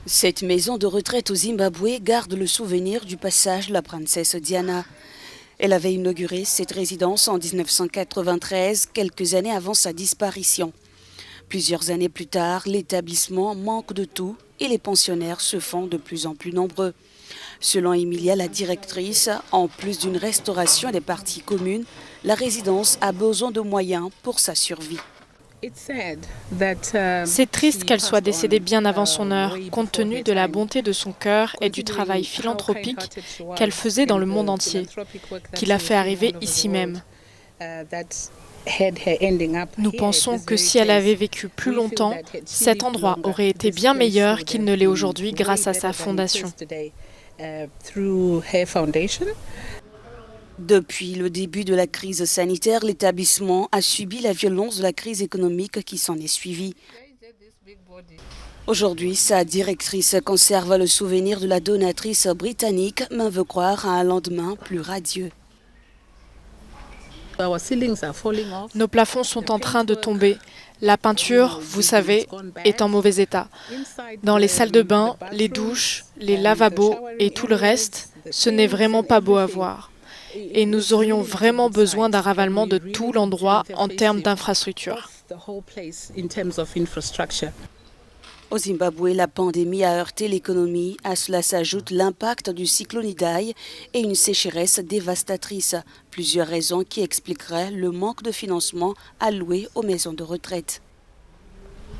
Cette maison de retraite au Zimbabwe garde le souvenir du passage de la princesse Diana. Elle avait inauguré cette résidence en 1993, quelques années avant sa disparition. Plusieurs années plus tard, l'établissement manque de tout et les pensionnaires se font de plus en plus nombreux. Selon Emilia, la directrice, en plus d'une restauration et des parties communes, la résidence a besoin de moyens pour sa survie. C'est triste qu'elle soit décédée bien avant son heure, compte tenu de la bonté de son cœur et du travail philanthropique qu'elle faisait dans le monde entier, qui l'a fait arriver ici même. Nous pensons que si elle avait vécu plus longtemps, cet endroit aurait été bien meilleur qu'il ne l'est aujourd'hui grâce à sa fondation. Depuis le début de la crise sanitaire, l'établissement a subi la violence de la crise économique qui s'en est suivie. Aujourd'hui, sa directrice conserve le souvenir de la donatrice britannique, mais veut croire à un lendemain plus radieux. Nos plafonds sont en train de tomber. La peinture, vous savez, est en mauvais état. Dans les salles de bain, les douches, les lavabos et tout le reste, ce n'est vraiment pas beau à voir. Et nous aurions vraiment besoin d'un ravalement de tout l'endroit en termes d'infrastructures. Au Zimbabwe, la pandémie a heurté l'économie. À cela s'ajoute l'impact du cyclone Idai et une sécheresse dévastatrice. Plusieurs raisons qui expliqueraient le manque de financement alloué aux maisons de retraite.